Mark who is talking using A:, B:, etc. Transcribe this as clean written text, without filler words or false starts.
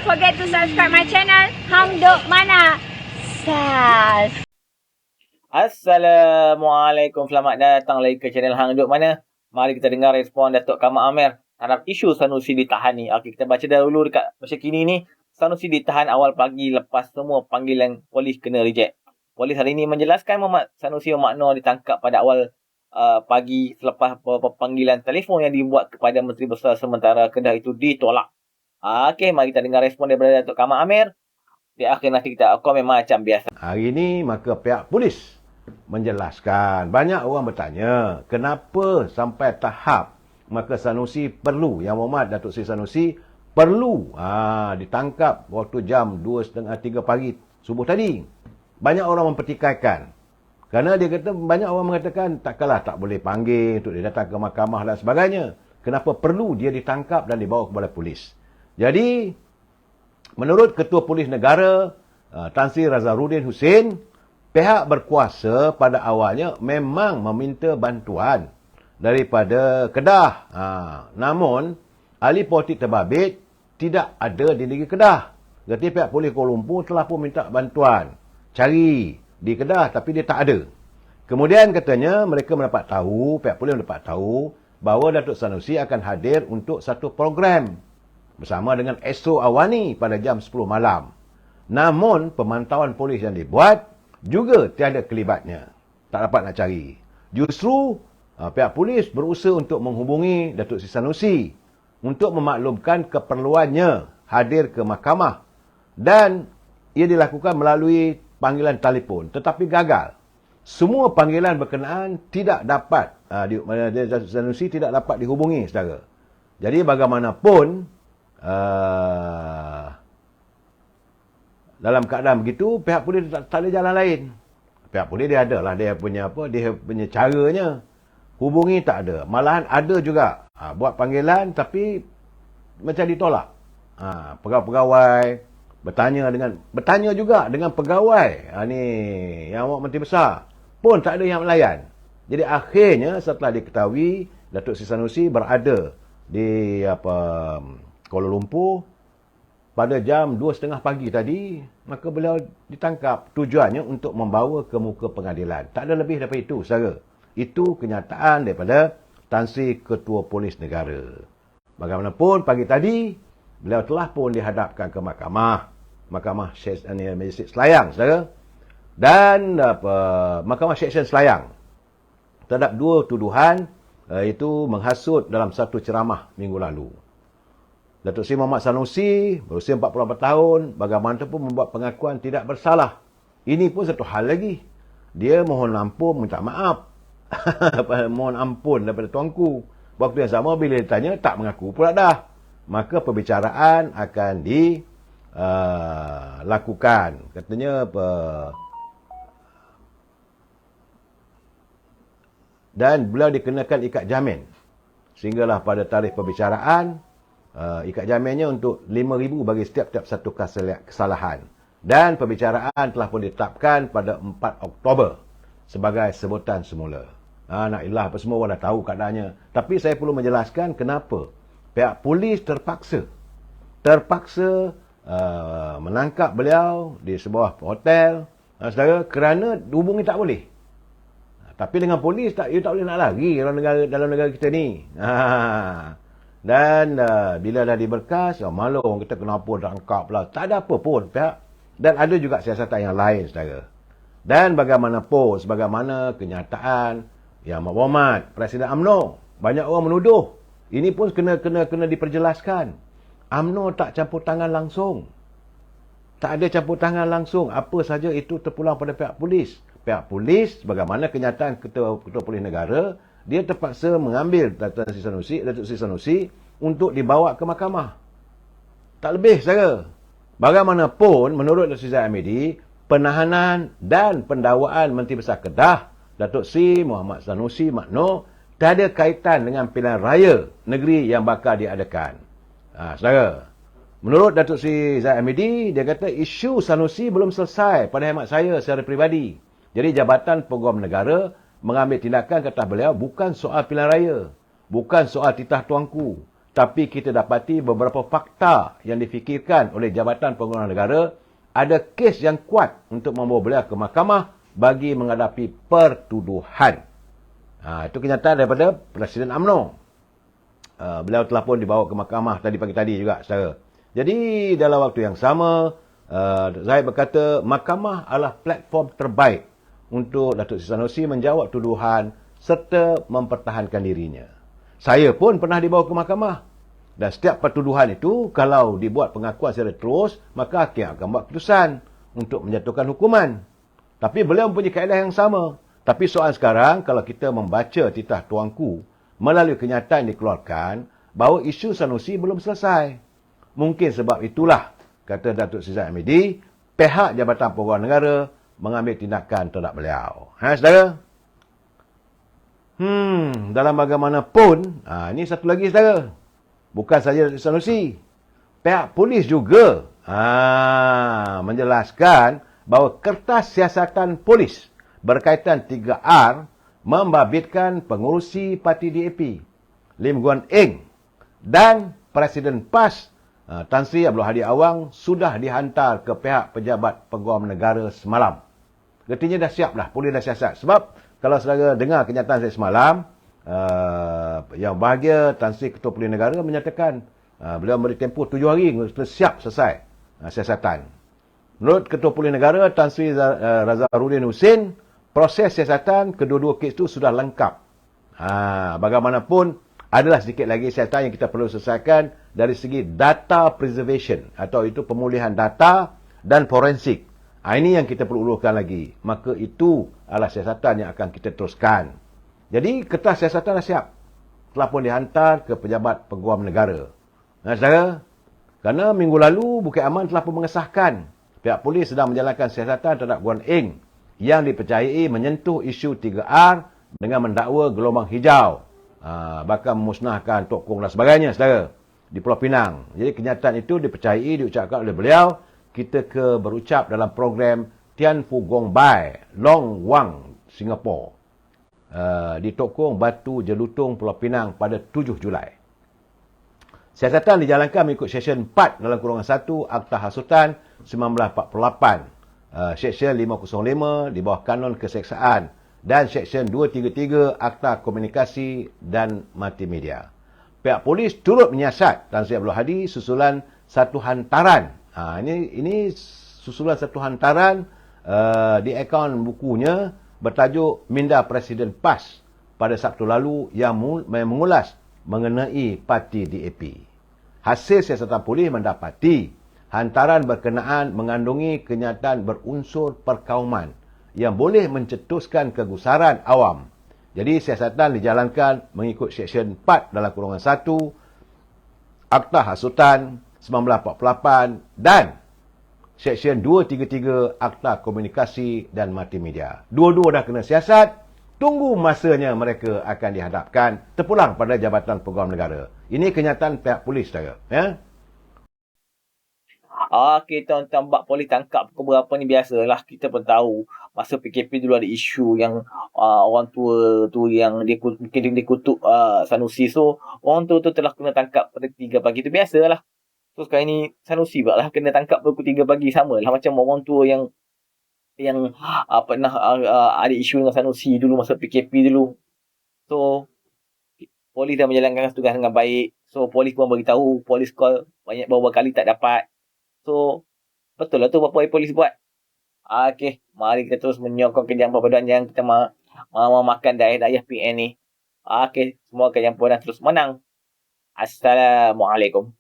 A: forget to subscribe my channel Hang Duk Mana. Sas.
B: Assalamualaikum, selamat datang lagi ke channel Hang Duk Mana. Mari kita dengar respon Datuk Kamal Amir terhadap isu Sanusi ditahan ni. Okey, kita baca dahulu dekat masa kini ni. Sanusi ditahan awal pagi lepas semua panggilan polis kena reject. Polis hari ini menjelaskan Muhammad Sanusi Makno ditangkap pada awal pagi selepas panggilan telefon yang dibuat kepada Menteri Besar sementara Kedah itu ditolak. Okey, mari kita dengar respon daripada Datuk Kamal Amir. Di akhir nanti kita komen macam biasa.
C: Hari ini maka pihak polis menjelaskan. Banyak orang bertanya, kenapa sampai tahap maka Sanusi perlu, Yang Muhammad Datuk Seri Sanusi perlu ditangkap waktu jam 2.30-3 pagi subuh tadi. Banyak orang mempertikaikan. Kerana dia kata, banyak orang mengatakan takkanlah tak boleh panggil untuk dia datang ke mahkamah dan sebagainya. Kenapa perlu dia ditangkap dan dibawa kepada polis? Jadi, menurut Ketua Polis Negara Tan Sri Razarudin Husin, pihak berkuasa pada awalnya memang meminta bantuan daripada Kedah. Namun, ahli politik terbabit tidak ada di negeri Kedah. Jadi pihak Polis Kuala Lumpur telah pun minta bantuan. Cari di Kedah tapi dia tak ada. Kemudian katanya mereka mendapat tahu, pihak Polis mendapat tahu bahawa Datuk Sanusi akan hadir untuk satu program bersama dengan Esro Awani pada jam 10 malam. Namun, pemantauan polis yang dibuat juga tiada kelibatnya. Tak dapat nak cari. Justru, pihak polis berusaha untuk menghubungi Datuk Seri Sanusi untuk memaklumkan keperluannya hadir ke mahkamah. Dan ia dilakukan melalui panggilan telefon. Tetapi gagal. Semua panggilan berkenaan tidak dapat, Datuk Seri Sanusi tidak dapat dihubungi, saudara. Jadi, bagaimanapun, dalam keadaan begitu, pihak polis tak ada jalan lain. Pihak polis dia ada lah, dia punya caranya. Hubungi tak ada. Malahan ada juga buat panggilan tapi macam ditolak. Pegawai bertanya juga dengan pegawai ni yang awak Menteri Besar pun tak ada yang melayan. Jadi akhirnya setelah diketahui Datuk Seri Sanusi berada di Kuala Lumpur pada jam 2.30 pagi tadi, maka beliau ditangkap. Tujuannya untuk membawa ke muka pengadilan. Tak ada lebih daripada itu, saudara. Itu kenyataan daripada Tan Sri Ketua Polis Negara. Bagaimanapun, pagi tadi, beliau telah pun dihadapkan ke Mahkamah Magistrate Selayang, saudara. Dan Mahkamah Seksyen Selayang terhadap dua tuduhan, iaitu menghasut dalam satu ceramah minggu lalu. Datuk Seri Muhammad Sanusi berusia 44 tahun, bagaimanapun membuat pengakuan tidak bersalah. Ini pun satu hal lagi. Dia mohon ampun, minta maaf. Mohon ampun daripada tuanku. Waktu yang sama bila ditanya, tak mengaku pula dah. Maka perbicaraan akan dilakukan. Katanya, dan beliau dikenakan ikat jamin. Sehinggalah pada tarikh perbicaraan, ikat jaminnya untuk RM5,000 bagi setiap satu kesalahan. Dan perbicaraan telah pun ditetapkan pada 4 Oktober sebagai sebutan semula. Nakilah apa semua orang dah tahu keadaannya. Tapi saya perlu menjelaskan kenapa pihak polis terpaksa menangkap beliau di sebuah hotel, saudara, kerana hubungi tak boleh. Tapi dengan polis ia tak boleh nak lari dalam negara kita ni. Dan bila dah diberkas, malu kita kenapa tangkap pula. Tak ada apa pun pihak. Dan ada juga siasatan yang lain, saudara. Dan bagaimanapun, sebagaimana kenyataan Yang Muhammad, Presiden UMNO, banyak orang menuduh. Ini pun kena diperjelaskan. UMNO tak campur tangan langsung. Tak ada campur tangan langsung. Apa saja itu terpulang pada pihak polis. Pihak polis, bagaimana kenyataan Ketua Polis Negara, dia terpaksa mengambil Datuk Seri Sanusi untuk dibawa ke mahkamah. Tak lebih, saudara. Bagaimanapun, menurut Datuk Seri Zahid Hamidi, penahanan dan pendakwaan Menteri Besar Kedah, Datuk Seri Muhammad Sanusi Makno, tiada kaitan dengan pilihan raya negeri yang bakal diadakan. Saudara, menurut Datuk Seri Zahid Hamidi, dia kata isu Sanusi belum selesai pada hemat saya secara peribadi. Jadi, Jabatan Peguam Negara mengambil tindakan, kata beliau, bukan soal pilihan raya. Bukan soal titah tuanku. Tapi kita dapati beberapa fakta yang difikirkan oleh Jabatan Pengurusan Negara, ada kes yang kuat untuk membawa beliau ke mahkamah bagi menghadapi pertuduhan. Itu kenyataan daripada Presiden UMNO. Beliau telah pun dibawa ke mahkamah tadi pagi tadi juga, saudara. Jadi dalam waktu yang sama, Zahid berkata mahkamah adalah platform terbaik untuk Datuk Seri Sanusi menjawab tuduhan serta mempertahankan dirinya. Saya pun pernah dibawa ke mahkamah. Dan setiap pertuduhan itu, kalau dibuat pengakuan secara terus, maka hakim akan buat keputusan untuk menjatuhkan hukuman. Tapi beliau mempunyai kaedah yang sama. Tapi soal sekarang, kalau kita membaca titah tuanku melalui kenyataan yang dikeluarkan, bahawa isu Sanusi belum selesai. Mungkin sebab itulah, kata Datuk Seri Zahid Hamidi, pihak Jabatan Pengurusan Negara mengambil tindakan terhadap beliau. Saudara? Dalam bagaimanapun, ini satu lagi, saudara. Bukan saja Datuk Sanusi. Pihak polis juga menjelaskan bahawa kertas siasatan polis berkaitan 3R membabitkan pengurusi parti DAP, Lim Guan Eng, dan Presiden PAS, Tan Sri Abdul Hadi Awang, sudah dihantar ke pihak pejabat peguam negara semalam. Artinya dah siap dah, polis dah siasat. Sebab kalau saudara dengar kenyataan saya semalam, yang bahagia Tan Sri Ketua Polis Negara menyatakan beliau beri tempoh 7 hari untuk siap selesai siasatan. Menurut Ketua Polis Negara Tan Sri Razarudin Husin, proses siasatan kedua-dua kes itu sudah lengkap. Bagaimanapun, adalah sedikit lagi siasatan yang kita perlu selesaikan dari segi data preservation, atau itu pemulihan data dan forensik. Ini yang kita perlu ulurkan lagi. Maka itu adalah siasatan yang akan kita teruskan. Jadi, kertas siasatan dah siap. Telah pun dihantar ke pejabat peguam negara. Saudara, kerana minggu lalu Bukit Aman telah pun mengesahkan pihak polis sedang menjalankan siasatan terhadap Guan Eng yang dipercayai menyentuh isu 3R dengan mendakwa gelombang hijau, bahkan memusnahkan Tok Kong dan sebagainya, saudara, di Pulau Pinang. Jadi kenyataan itu dipercayai, diucapkan oleh beliau kita berucap dalam program Tian Fu Gong Bai, Long Wang, Singapura, di Tok Kong, Batu Jelutong, Pulau Pinang pada 7 Julai. Siasatan dijalankan mengikut Seksyen 4 dalam kurungan 1 Akta Hasutan 1948. Seksyen 505 di bawah Kanun Keseksaan dan Seksyen 233 Akta Komunikasi dan Multimedia. Pihak polis turut menyiasat Tan Sri Abdul Hadi susulan satu hantaran. Ini susulan satu hantaran di akaun bukunya bertajuk Minda Presiden PAS pada Sabtu lalu yang mengulas mengenai parti DAP. Hasil siasatan polis mendapati hantaran berkenaan mengandungi kenyataan berunsur perkauman yang boleh mencetuskan kegusaran awam. Jadi siasatan dijalankan mengikut Seksyen 4 dalam kurungan 1 Akta Hasutan 1948 dan Seksyen 233 Akta Komunikasi dan Multimedia. Dua-dua dah kena siasat. Tunggu masanya mereka akan dihadapkan terpulang pada Jabatan Peguam Negara. Ini kenyataan pihak polis, saudara.
B: Okey, tuan-tuan, bak polis tangkap pukul berapa ni biasalah. Kita pun tahu masa PKP dulu ada isu yang orang tua tu yang mungkin dia kutuk Sanusi. So, orang tua tu telah kena tangkap pada 3 pagi tu biasalah. So, sekarang ni Sanusi baklah kena tangkap pukul 3 pagi, sama lah macam orang tua yang pernah ada isu dengan Sanusi dulu masa PKP dulu. So, polis dah menjalankan tugas dengan baik. So, polis pun beritahu, polis call banyak beberapa kali tak dapat. So, betul lah tu apa yang polis buat. Okey, mari kita terus menyokong kejayaan perpaduan yang kita makan daerah-daerah PN ni. Okey, semoga kejayaan perpaduan terus menang. Assalamualaikum.